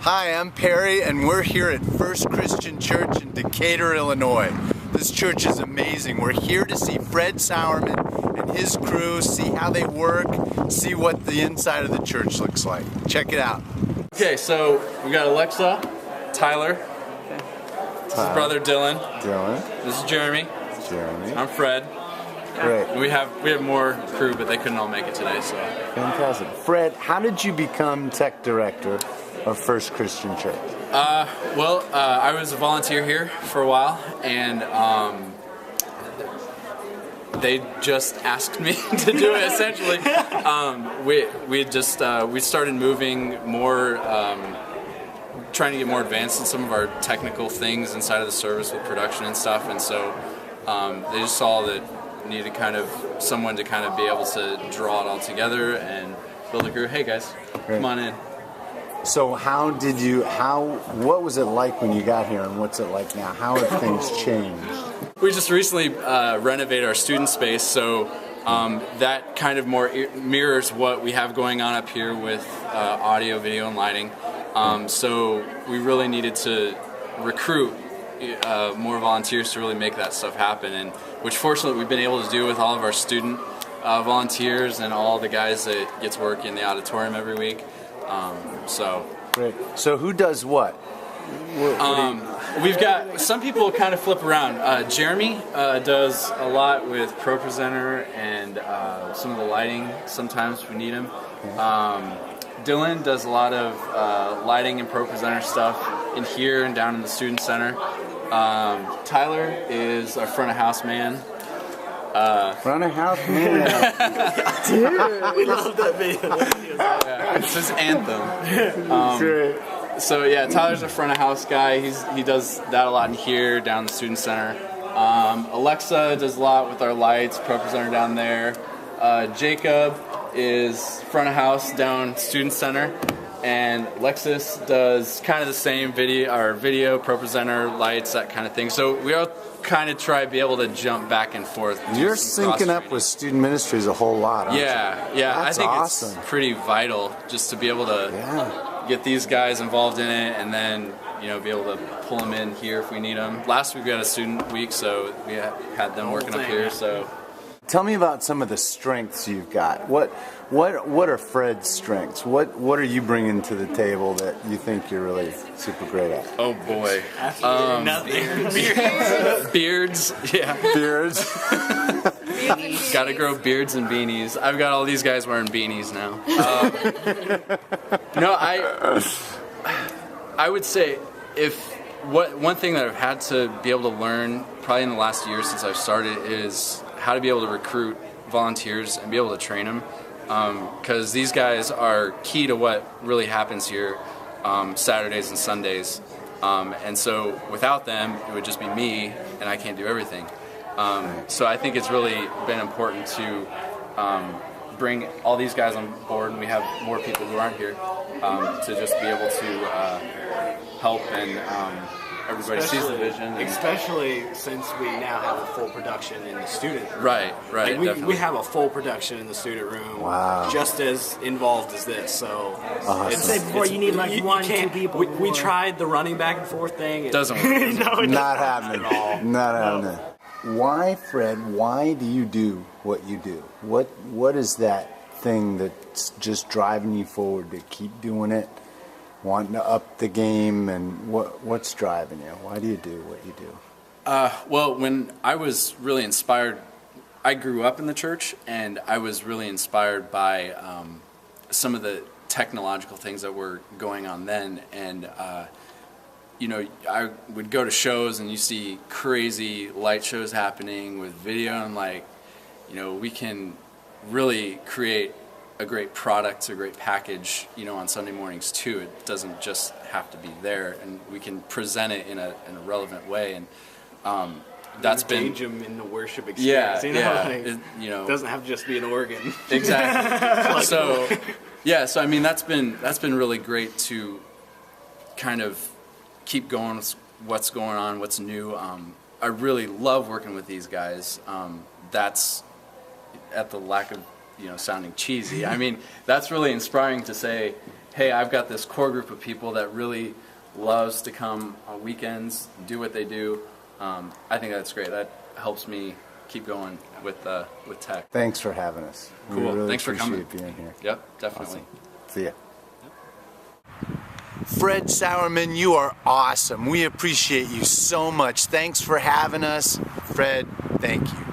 Hi, I'm Perry, and we're here at First Christian Church in Decatur, Illinois. This church is amazing. We're here to see Fred Saurmann and his crew, see how they work, see what the inside of the church looks like. Check it out. Okay, so we got Alexa, Tyler, this is brother Dylan. This is Jeremy. I'm Fred. Great. We have more crew, but they couldn't all make it today, so. Fantastic. Fred, how did you become tech director of First Christian Church? I was a volunteer here for a while, and they just asked me to do it. Essentially, we started moving more, trying to get more advanced in some of our technical things inside of the service with production and stuff, and so they just saw that needed kind of someone to kind of be able to draw it all together and build a crew. Hey guys, come on in. So what was it like when you got here, and what's it like now? How have things changed? We just recently renovated our student space, so that kind of more mirrors what we have going on up here with audio, video, and lighting. So we really needed to recruit more volunteers to really make that stuff happen, and which fortunately we've been able to do with all of our student volunteers and all the guys that get to work in the auditorium every week. Great. So who does what? We've got some people kind of flip around. Jeremy does a lot with ProPresenter and some of the lighting. Sometimes we need him. Dylan does a lot of lighting and ProPresenter stuff in here and down in the student center. Tyler is our front of house man. Front of house man. Dude, we love that video. Yeah, it's his anthem. So yeah, Tyler's a front of house guy. He does that a lot in here, down the student center. Alexa does a lot with our lights, ProPresenter down there. Jacob is front of house down student center, and Lexus does kind of the same video, ProPresenter, lights, that kind of thing. So we all kind of try to be able to jump back and forth. You're syncing up with student ministries a whole lot, aren't you? Yeah. That's I think awesome. It's pretty vital just to be able to get these guys involved in it, and then be able to pull them in here if we need them. Last week we had a student week, so we had them working up here. So. Tell me about some of the strengths you've got. What are Fred's strengths? What are you bringing to the table that you think you're really super great at? Oh boy, beards. Yeah, beards. Got to grow beards and beanies. I've got all these guys wearing beanies now. No, I would say one thing that I've had to be able to learn probably in the last year since I've started is how to be able to recruit volunteers and be able to train them, because these guys are key to what really happens here Saturdays and Sundays, and so without them it would just be me and I can't do everything. So I think it's really been important to bring all these guys on board, and we have more people who aren't here to just be able to help, and everybody sees the vision. Especially since we now have a full production in the student room. Right, Like we have a full production in the student room. Wow. Just as involved as this. So Awesome. Say before you need like one, two people. We tried the running back and forth thing. It doesn't work. Not happening. Not happening. Why, Fred? Why do you do what you do? What is that thing that's just driving you forward to keep doing it? Wanting to up the game, and what's driving you? Why do you do what you do? Well, when I was really inspired, I grew up in the church, and I was really inspired by some of the technological things that were going on then. And I would go to shows, and you see crazy light shows happening with video, and we can really create a great product, a great package, on Sunday mornings too. It doesn't just have to be there, and we can present it in a relevant way, and that's been engage them in the worship experience. It doesn't have to just be an organ. Exactly. So I mean that's been really great to kind of keep going with what's going on, what's new. I really love working with these guys. That's at the lack of sounding cheesy. I mean, that's really inspiring to say, hey, I've got this core group of people that really loves to come on weekends, do what they do. I think that's great. That helps me keep going with tech. Thanks for having us. Cool. We really Thanks for coming. appreciate being here. Yep, definitely. Awesome. See ya. Fred Saurmann, you are awesome. We appreciate you so much. Thanks for having us. Fred, thank you.